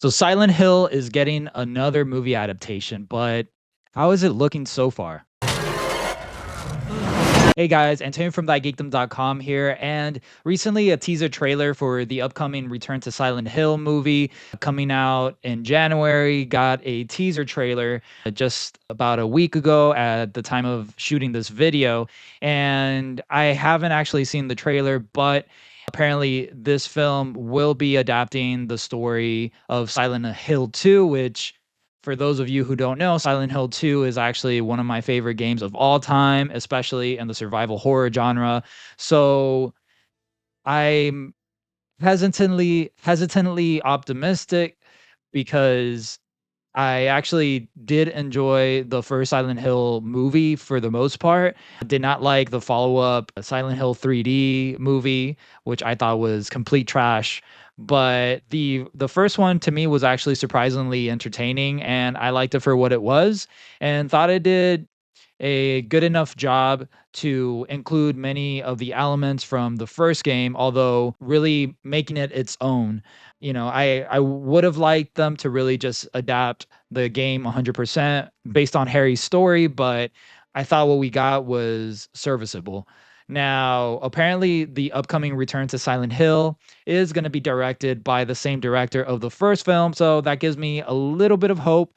So Silent Hill is getting another movie adaptation, but how is it looking so far? Hey guys, Antonio from ThyGeekdom.com here, and recently a teaser trailer for the upcoming Return to Silent Hill movie coming out in January got a teaser trailer just about a week ago at the time of shooting this video, and I haven't actually seen the trailer, but apparently this film will be adapting the story of Silent Hill 2, which for those of you who don't know, Silent Hill 2 is actually one of my favorite games of all time, especially in the survival horror genre. So I'm hesitantly optimistic because I actually did enjoy the first Silent Hill movie for the most part. I did not like the follow-up Silent Hill 3D movie, which I thought was complete trash. But the first one to me was actually surprisingly entertaining, and I liked it for what it was, and thought it did a good enough job to include many of the elements from the first game, although really making it its own. I would have liked them to really just adapt the game 100% based on Harry's story, but I thought what we got was serviceable. Now, apparently, the upcoming Return to Silent Hill is going to be directed by the same director of the first film, so that gives me a little bit of hope.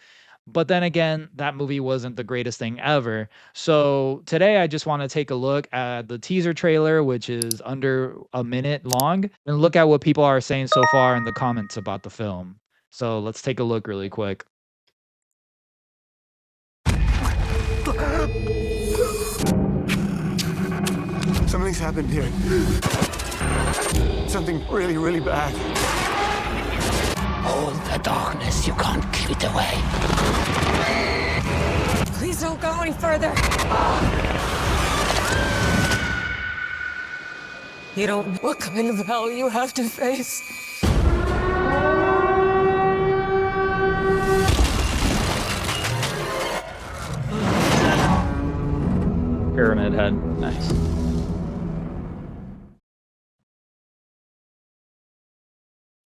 But then again, that movie wasn't the greatest thing ever. So today I just want to take a look at the teaser trailer, which is under a minute long, and look at what people are saying so far in the comments about the film. So let's take a look really quick. Something's happened here. Something really, really bad. Hold the darkness, you can't keep it away. Please don't go any further. You don't know what kind of hell you have to face. Pyramid Head. Nice.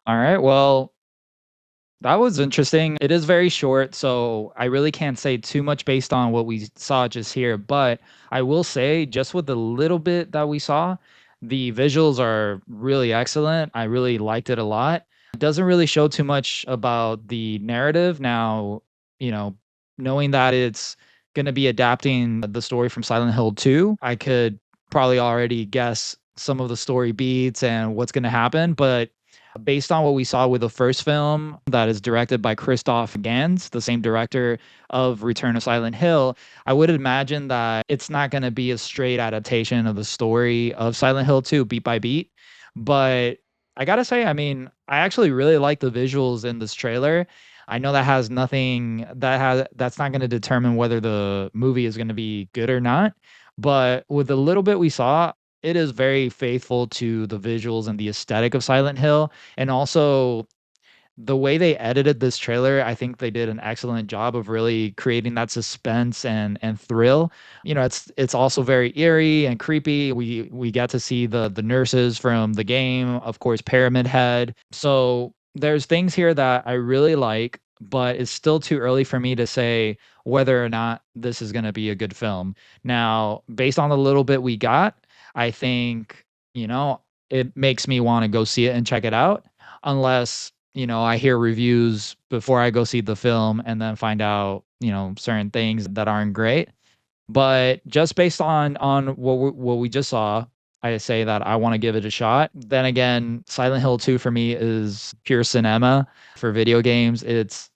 All right. Well, that was interesting. It is very short, so I really can't say too much based on what we saw just here. But I will say, just with the little bit that we saw, the visuals are really excellent. I really liked it a lot. It doesn't really show too much about the narrative. Now, you know, knowing that it's going to be adapting the story from Silent Hill 2, I could probably already guess some of the story beats and what's going to happen. But based on what we saw with the first film that is directed by Christoph Gans, the same director of Return of Silent Hill, I would imagine that it's not going to be a straight adaptation of the story of Silent Hill 2 beat by beat. But I gotta say, I mean, I actually really like the visuals in this trailer. I know that has nothing that's not going to determine whether the movie is going to be good or not. But with the little bit we saw, it is very faithful to the visuals and the aesthetic of Silent Hill, and also the way they edited this trailer, I think they did an excellent job of really creating that suspense and thrill. It's also very eerie and creepy. We get to see the nurses from the game, of course, Pyramid Head. So there's things here that I really like, but it's still too early for me to say whether or not this is going to be a good film. Now, based on the little bit we got, I think, it makes me want to go see it and check it out, unless, I hear reviews before I go see the film and then find out, certain things that aren't great. But just based on what we just saw, I say that I want to give it a shot. Then again, Silent Hill 2 for me is pure cinema for video games. It's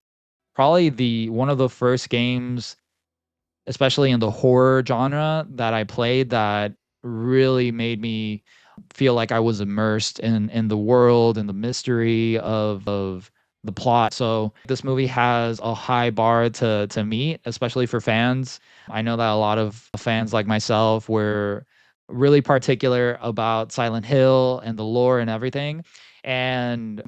probably the one of the first games, especially in the horror genre, that I played that really made me feel like I was immersed in the world and the mystery of the plot. So this movie has a high bar to meet, especially for fans. I know that a lot of fans like myself were really particular about Silent Hill and the lore and everything. And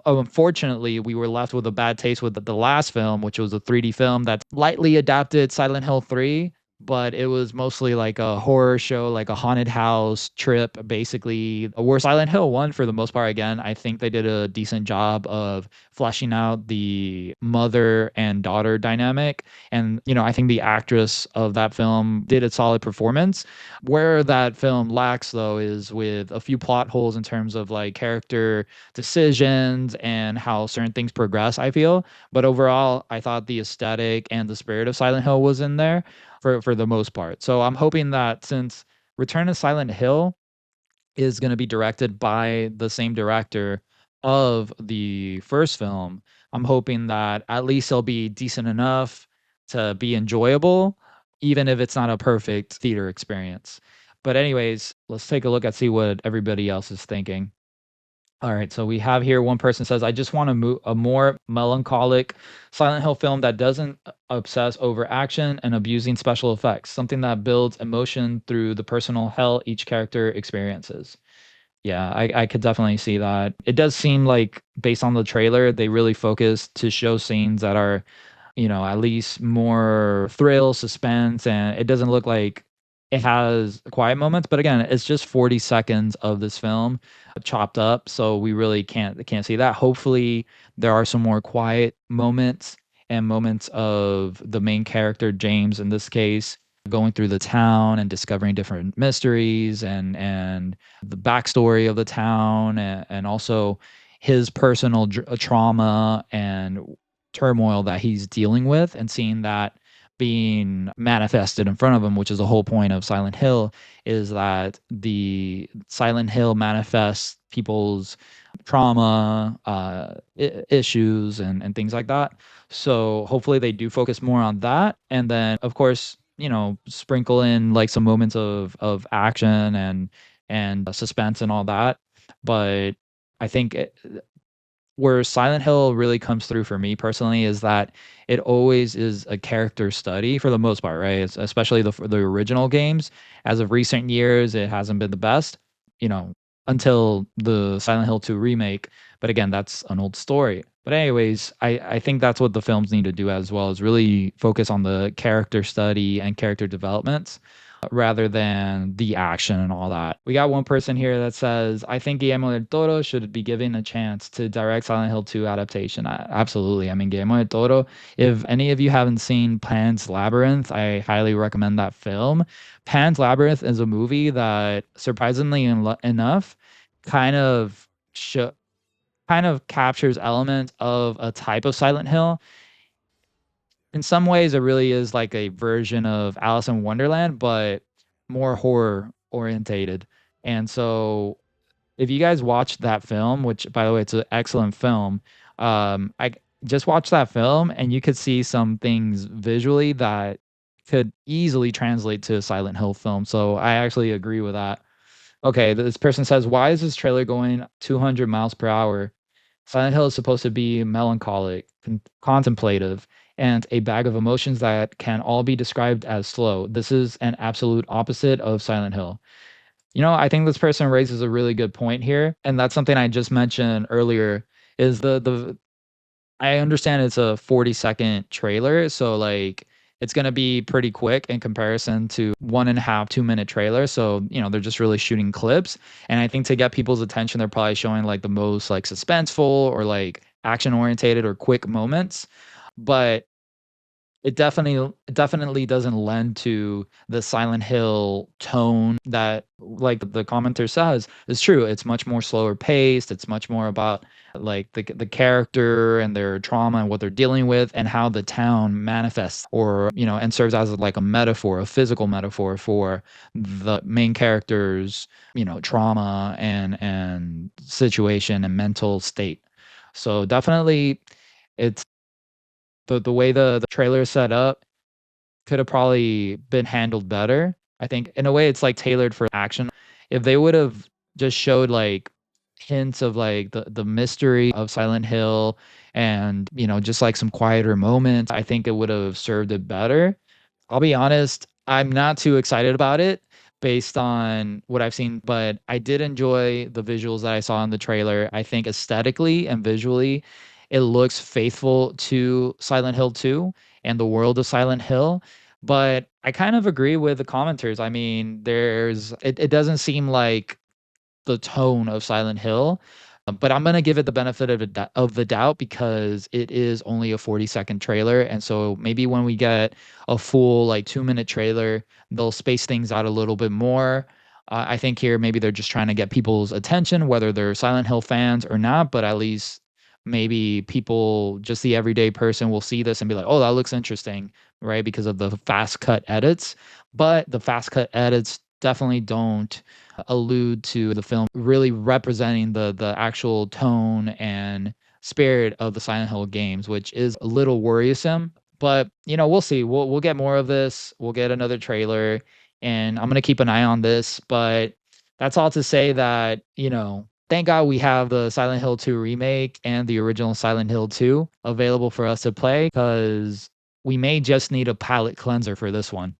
unfortunately, we were left with a bad taste with the last film, which was a 3D film that lightly adapted Silent Hill 3, but it was mostly like a horror show, like a haunted house trip, basically. Where Silent Hill 1, for the most part, again, I think they did a decent job of fleshing out the mother and daughter dynamic. And, I think the actress of that film did a solid performance. Where that film lacks, though, is with a few plot holes in terms of like character decisions and how certain things progress, I feel. But overall, I thought the aesthetic and the spirit of Silent Hill was in there for the most part. So I'm hoping that since Return to Silent Hill is going to be directed by the same director of the first film, I'm hoping that at least it'll be decent enough to be enjoyable, even if it's not a perfect theater experience. But anyways, let's take a look and see what everybody else is thinking. All right, so we have here one person says, I just want a more melancholic Silent Hill film that doesn't obsess over action and abusing special effects, something that builds emotion through the personal hell each character experiences. Yeah, I could definitely see that. It does seem like, based on the trailer, they really focus to show scenes that are, at least more thrill, suspense, and it doesn't look like it has quiet moments. But again, it's just 40 seconds of this film chopped up, so we really can't see that. Hopefully, there are some more quiet moments and moments of the main character, James, in this case, going through the town and discovering different mysteries and the backstory of the town, and also his personal trauma and turmoil that he's dealing with, and seeing that being manifested in front of him, which is the whole point of Silent Hill, is that the Silent Hill manifests people's trauma, issues, and things like that. So hopefully they do focus more on that, and then of course, sprinkle in like some moments of action and suspense and all that. But I think where Silent Hill really comes through for me personally is that it always is a character study for the most part, right? Especially the original games. As of recent years, it hasn't been the best, you know, until the Silent Hill 2 remake. But again, that's an old story. But anyways, I think that's what the films need to do as well, is really focus on the character study and character developments rather than the action and all that. We got one person here that says, I think Guillermo del Toro should be given a chance to direct Silent Hill 2 adaptation. Absolutely. I mean, Guillermo del Toro, if any of you haven't seen Pan's Labyrinth, I highly recommend that film. Pan's Labyrinth is a movie that, surprisingly enough, kind of kind of captures elements of a type of Silent Hill. In some ways, it really is like a version of Alice in Wonderland, but more horror orientated. And so, if you guys watched that film, which by the way, it's an excellent film, I just watched that film and you could see some things visually that could easily translate to a Silent Hill film. So I actually agree with that. Okay, this person says, why is this trailer going 200 miles per hour? Silent Hill is supposed to be melancholic, contemplative, and a bag of emotions that can all be described as slow. This is an absolute opposite of Silent Hill. I think this person raises a really good point here, and that's something I just mentioned earlier. Is the I understand it's a 40-second trailer, so like it's gonna be pretty quick in comparison to 1.5, 2-minute trailer. So, they're just really shooting clips. And I think to get people's attention, they're probably showing like the most like suspenseful or like action orientated or quick moments. But it definitely doesn't lend to the Silent Hill tone that, like the commenter says, is true. It's much more slower paced. It's much more about like the character and their trauma and what they're dealing with and how the town manifests, or and serves as like a metaphor, a physical metaphor for the main character's trauma and situation and mental state. So definitely, it's the way the trailer is set up could have probably been handled better. I think in a way it's like tailored for action. If they would have just showed like hints of like the mystery of Silent Hill and, just like some quieter moments, I think it would have served it better. I'll be honest, I'm not too excited about it based on what I've seen, but I did enjoy the visuals that I saw in the trailer. I think aesthetically and visually, it looks faithful to Silent Hill 2 and the world of Silent Hill. But I kind of agree with the commenters. I mean, it doesn't seem like the tone of Silent Hill. But I'm gonna give it the benefit of the doubt because it is only a 40-second trailer, and so maybe when we get a full like 2-minute trailer, they'll space things out a little bit more. I think here maybe they're just trying to get people's attention, whether they're Silent Hill fans or not. But at least maybe people, just the everyday person, will see this and be like, "Oh, that looks interesting," right? Because of the fast cut edits. But the fast cut edits definitely don't allude to the film really representing the actual tone and spirit of the Silent Hill games, which is a little worrisome. But we'll see. We'll get more of this. We'll get another trailer, and I'm gonna keep an eye on this. But that's all to say that thank God we have the Silent Hill 2 remake and the original Silent Hill 2 available for us to play, because we may just need a palate cleanser for this one.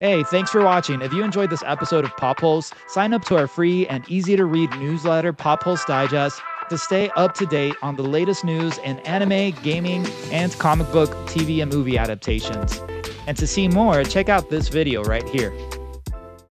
Hey, thanks for watching. If you enjoyed this episode of Pop Pulse, sign up to our free and easy to read newsletter, Pop Pulse Digest, to stay up to date on the latest news in anime, gaming, and comic book, TV, and movie adaptations. And to see more, check out this video right here.